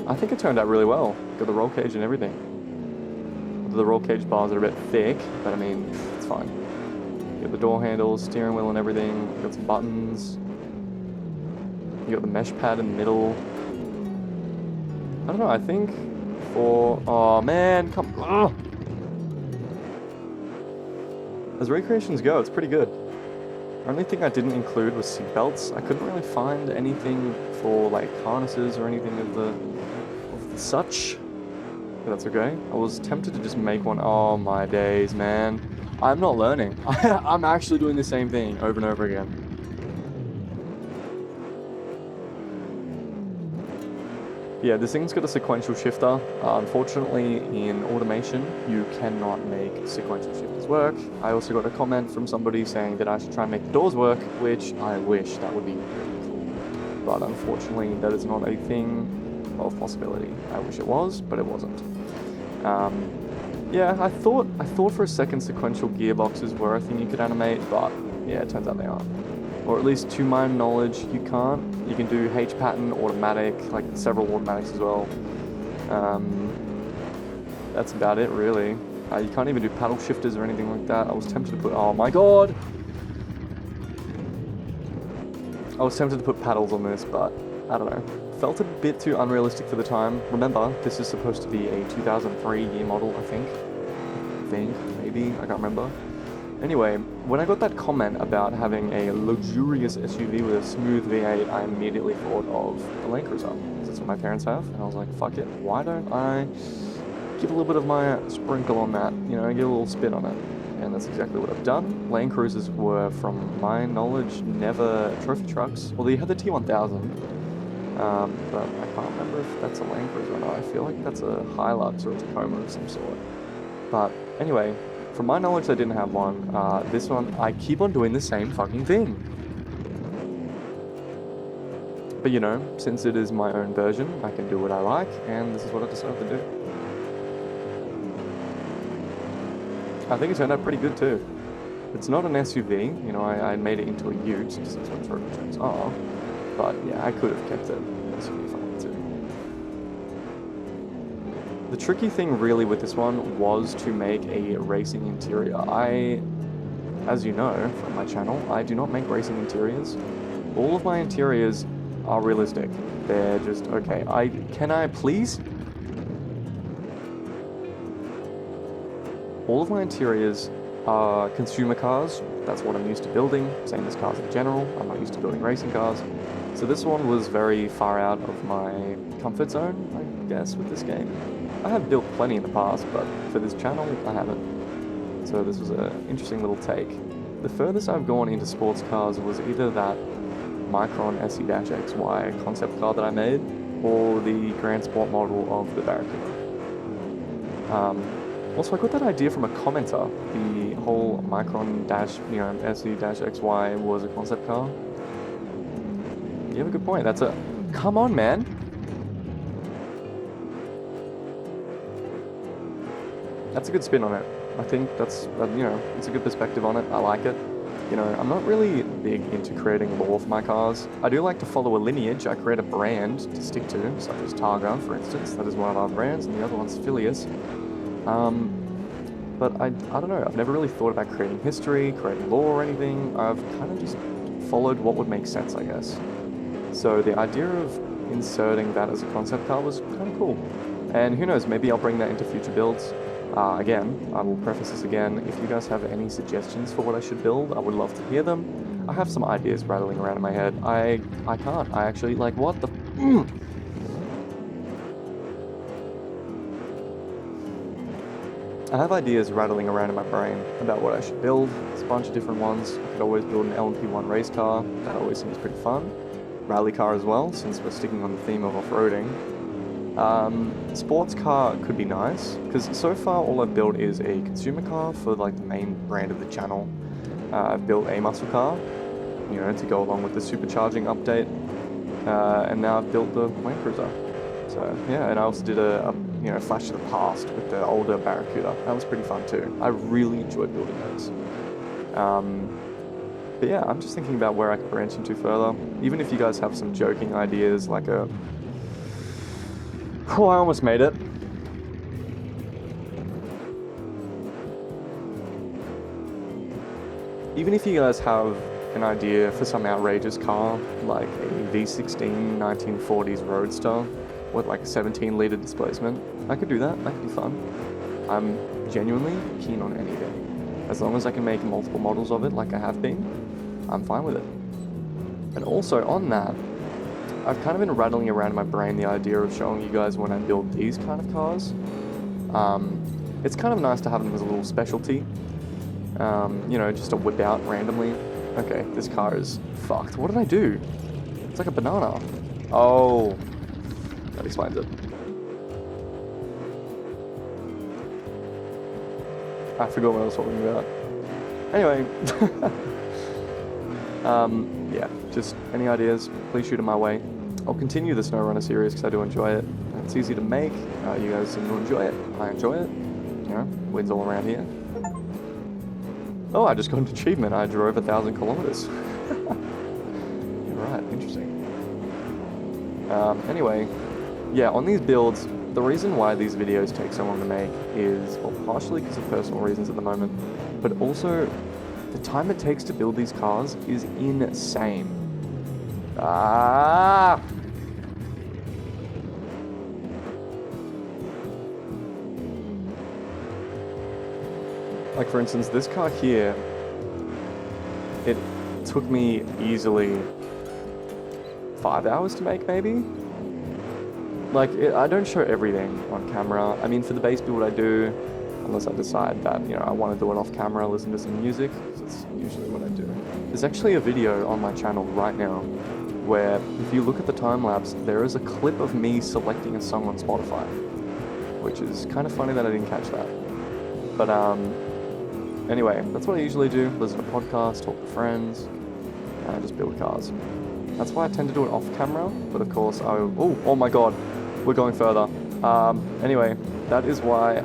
I think it turned out really well. Got the roll cage and everything. The roll cage bars are a bit thick, but I mean, it's fine. You got the door handles, steering wheel and everything. You got some buttons. You got the mesh pad in the middle. I don't know, I think for... Oh man, come on. As recreations go, it's pretty good. The only thing I didn't include was seat belts. I couldn't really find anything for like harnesses or anything of the such. But that's okay. I was tempted to just make one. Oh my days, man. I'm not learning. I'm actually doing the same thing over and over again. Yeah, this thing's got a sequential shifter. Unfortunately, in automation, you cannot make sequential shifters work. I also got a comment from somebody saying that I should try and make the doors work, which I wish that would be really cool. But unfortunately, that is not a thing of possibility. I wish it was, but it wasn't. Yeah, I thought for a second sequential gearboxes were a thing you could animate, but yeah, it turns out they aren't. Or at least to my knowledge, you can't. You can do H pattern, automatic, like several automatics as well. That's about it, really. You can't even do paddle shifters or anything like that. I was tempted to put, oh my god! I was tempted to put paddles on this, but I don't know. Felt a bit too unrealistic for the time. Remember, this is supposed to be a 2003 year model, I think, maybe, I can't remember. Anyway, when I got that comment about having a luxurious SUV with a smooth V8, I immediately thought of the Land Cruiser, because that's what my parents have, and I was like, fuck it, why don't I give a little bit of my sprinkle on that, you know, get a little spin on it. And that's exactly what I've done. Land Cruisers were, from my knowledge, never trophy trucks. Well, they had the T1000, but I can't remember if that's a Land Cruiser or not. I feel like that's a Hilux or a Tacoma of some sort. But anyway, from my knowledge, I didn't have one. This one, I keep on doing the same fucking thing. But you know, since it is my own version, I can do what I like, and this is what I decided to do. I think it turned out pretty good too. It's not an SUV, you know, I made it into a ute, because that's what trophy trucks are. But yeah, I could have kept it an SUV if I wanted to. The tricky thing really with this one was to make a racing interior. As you know from my channel, I do not make racing interiors. All of my interiors are realistic. They're just, okay, can I please? All of my interiors are consumer cars. That's what I'm used to building, same as cars in general. I'm not used to building racing cars. So this one was very far out of my comfort zone, I guess, with this game. I have built plenty in the past, but for this channel, I haven't. So this was an interesting little take. The furthest I've gone into sports cars was either that Micron SE-XY concept car that I made, or the Grand Sport model of the Barracuda. Also, I got that idea from a commenter. The whole Micron SE-XY was a concept car. You have a good point. That's a... Come on, man! That's a good spin on it. I think that's, you know, it's a good perspective on it. I like it. You know, I'm not really big into creating lore for my cars. I do like to follow a lineage. I create a brand to stick to, such as Targa, for instance. That is one of our brands, and the other one's Phileas. But I don't know, I've never really thought about creating history, creating lore or anything. I've kind of just followed what would make sense, I guess. So the idea of inserting that as a concept car was kind of cool. And who knows, maybe I'll bring that into future builds. Again, I will preface this again, if you guys have any suggestions for what I should build, I would love to hear them. I have some ideas rattling around in my head. I can't, I actually, like, what the... I have ideas rattling around in my brain about what I should build. There's a bunch of different ones. I could always build an LMP1 race car. That always seems pretty fun. Rally car as well, since we're sticking on the theme of off-roading. Sports car could be nice, because so far all I've built is a consumer car for like the main brand of the channel. I've built a muscle car, you know, to go along with the supercharging update. And now I've built the Land Cruiser. So yeah, and I also did a you know, flash to the past with the older Barracuda. That was pretty fun too. I really enjoyed building those. But yeah, I'm just thinking about where I could branch into further. Even if you guys have some joking ideas, like a... Oh, I almost made it. Even if you guys have an idea for some outrageous car, like a V16 1940s Roadster with like a 17-litre displacement, I could do that. That could be fun. I'm genuinely keen on anything. As long as I can make multiple models of it like I have been, I'm fine with it. And also on that, I've kind of been rattling around in my brain the idea of showing you guys when I build these kind of cars. It's kind of nice to have them as a little specialty. You know, just to whip out randomly. Okay, this car is fucked. What did I do? It's like a banana. Oh, that explains it. I forgot what I was talking about. Anyway, yeah, just any ideas, please shoot them my way. I'll continue the SnowRunner series because I do enjoy it. It's easy to make, you guys seem to enjoy it, I enjoy it. You know, wins all around here. Oh, I just got an achievement. I drove 1,000 kilometers. Right, interesting. Anyway, yeah, on these builds, the reason why these videos take so long to make is, well, partially because of personal reasons at the moment, but also the time it takes to build these cars is insane. Ah! Like, for instance, this car here, it took me easily 5 hours to make, maybe? Like, I don't show everything on camera. I mean, for the base build I do, unless I decide that, you know, I want to do it off camera, listen to some music. That's usually what I do. There's actually a video on my channel right now where, if you look at the time-lapse, there is a clip of me selecting a song on Spotify, which is kind of funny that I didn't catch that. But, anyway, that's what I usually do. Listen to podcasts, talk to friends, and just build cars. That's why I tend to do it off camera, but of course oh my god, we're going further. Anyway, that is why,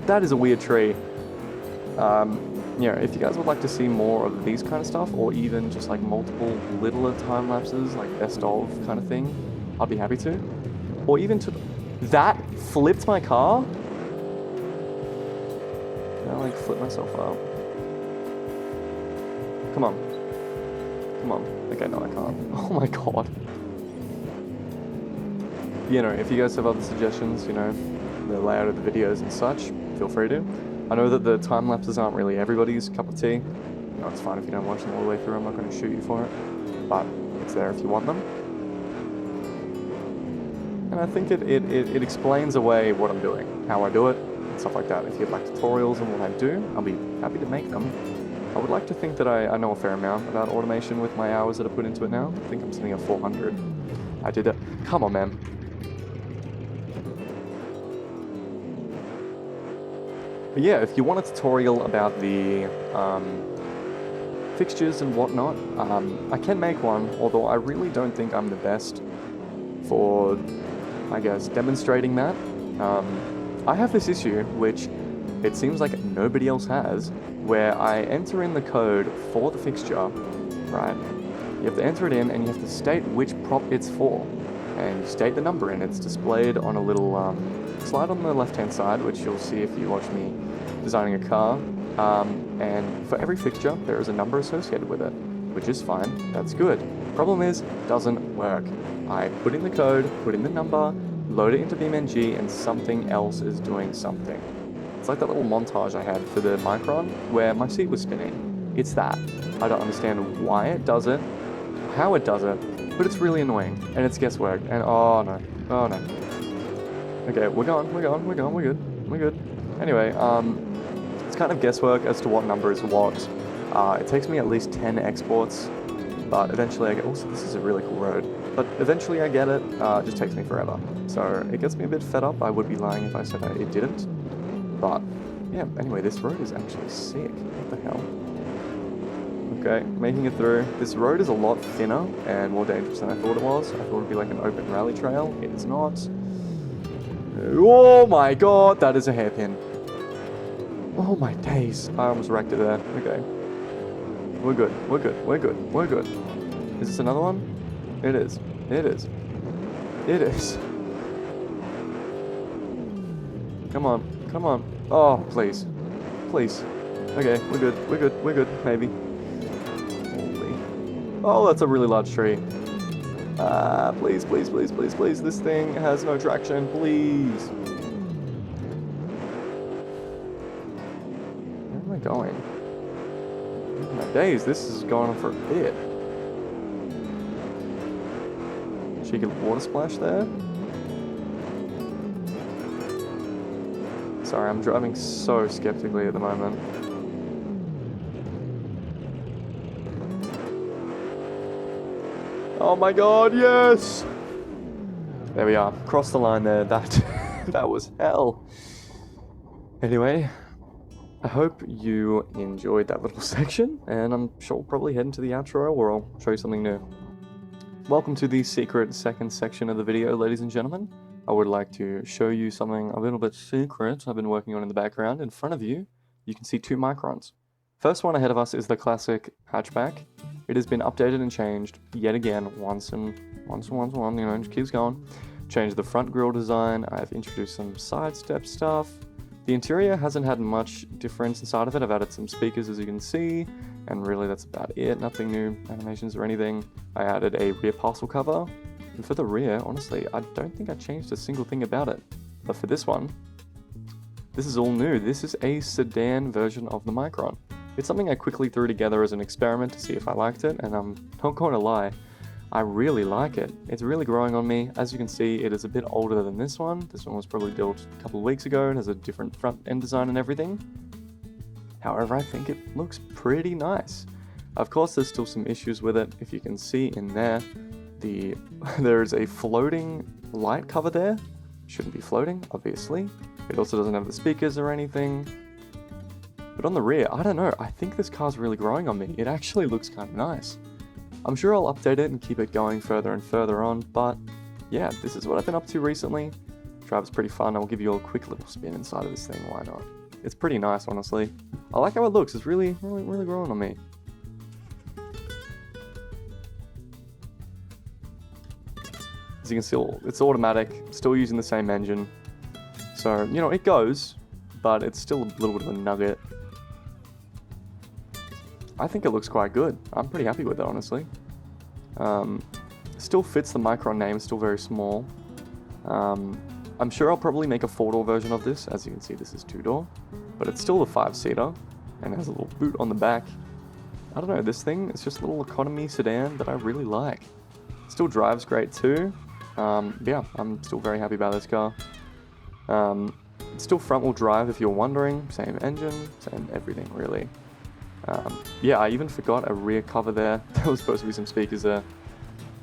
that is a weird tree. You know, if you guys would like to see more of these kind of stuff, or even just like multiple littler time lapses, like best of kind of thing, I'd be happy to. Or even to, that flipped my car? Can I like flip myself up? Come on. Come on. Okay, no I can't. Oh my god. You know, if you guys have other suggestions, you know, the layout of the videos and such, feel free to. I know that the time lapses aren't really everybody's cup of tea. You know, it's fine if you don't watch them all the way through, I'm not going to shoot you for it. But it's there if you want them. And I think it explains away what I'm doing, how I do it, and stuff like that. If you'd like tutorials on what I do, I'll be happy to make them. I would like to think that I know a fair amount about automation with my hours that I put into it now. I think I'm sitting at 400. I did it. Come on, man. But yeah, if you want a tutorial about the fixtures and whatnot, I can make one, although I really don't think I'm the best for, I guess, demonstrating that. I have this issue, which it seems like nobody else has, where I enter in the code for the fixture, right? You have to enter it in and you have to state which prop it's for. And you state the number in. It's displayed on a little slide on the left-hand side, which you'll see if you watch me designing a car. And for every fixture, there is a number associated with it, which is fine. That's good. Problem is, it doesn't work. I put in the code, put in the number, load it into BeamNG, and something else is doing something. It's like that little montage I had for the Micron, where my seat was spinning. It's that. I don't understand why it does it, how it does it, but it's really annoying, and it's guesswork, and oh no. Okay, we're good. Anyway, it's kind of guesswork as to what number is what. It takes me at least 10 exports, but eventually I get, also this is a really cool road, but eventually I get it, it just takes me forever. So it gets me a bit fed up. I would be lying if I said it didn't, but yeah, anyway, this road is actually sick. What the hell? Okay, making it through. This road is a lot thinner and more dangerous than I thought it was. I thought it would be like an open rally trail. It is not. Oh my god, that is a hairpin. Oh my days. I almost wrecked it there. Okay. We're good. Is this another one? It is. Come on. Oh, please. Okay, we're good, maybe. Holy. Oh, that's a really large tree. Please. This thing has no traction, please. Where am I going? Oh my days, this is going on for a bit. Cheeky water splash there. Sorry, I'm driving so skeptically at the moment. Oh my god, yes! There we are. Crossed the line there. That was hell. Anyway, I hope you enjoyed that little section, and I'm sure we'll probably head into the outro, or I'll show you something new. Welcome to the secret second section of the video, ladies and gentlemen. I would like to show you something a little bit secret I've been working on in the background. In front of you, you can see 2 microns. First one ahead of us is the classic hatchback. It has been updated and changed yet again, once, you know, it just keeps going. Changed the front grille design. I've introduced some sidestep stuff. The interior hasn't had much difference inside of it. I've added some speakers, as you can see, and really that's about it. Nothing new animations or anything. I added a rear parcel cover. And for the rear, honestly, I don't think I changed a single thing about it. But for this one, this is all new. This is a sedan version of the Micron. It's something I quickly threw together as an experiment to see if I liked it, and I'm not going to lie, I really like it. It's really growing on me. As you can see, it is a bit older than this one. This one was probably built a couple of weeks ago and has a different front end design and everything. However, I think it looks pretty nice. Of course, there's still some issues with it. If you can see in there, there is a floating light cover there. Shouldn't be floating, obviously. It also doesn't have the speakers or anything. But on the rear, I don't know, I think this car's really growing on me. It actually looks kind of nice. I'm sure I'll update it and keep it going further and further on, but yeah, this is what I've been up to recently. Drive's pretty fun. I'll give you a quick little spin inside of this thing, why not? It's pretty nice, honestly. I like how it looks. It's really growing on me. As you can see, it's automatic, still using the same engine. So, you know, it goes, but it's still a little bit of a nugget. I think it looks quite good. I'm pretty happy with it, honestly. Still fits the Micron name, still very small. I'm sure I'll probably make a 4-door version of this. As you can see, this is 2-door, but it's still a 5-seater and has a little boot on the back. I don't know, this thing is just a little economy sedan that I really like. Still drives great too. Yeah, I'm still very happy about this car. It's still front-wheel drive if you're wondering. Same engine, same everything really. Yeah, I even forgot a rear cover there. There was supposed to be some speakers there.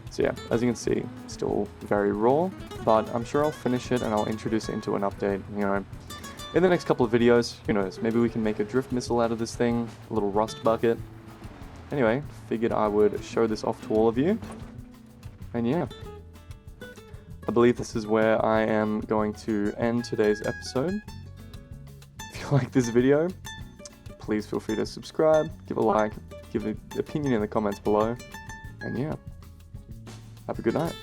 So yeah, as you can see, still very raw, but I'm sure I'll finish it and I'll introduce it into an update, you know, in the next couple of videos. Who knows, maybe we can make a drift missile out of this thing, a little rust bucket. Anyway, figured I would show this off to all of you. And yeah, I believe this is where I am going to end today's episode. If you like this video, please feel free to subscribe, give a like, give an opinion in the comments below, and yeah, have a good night.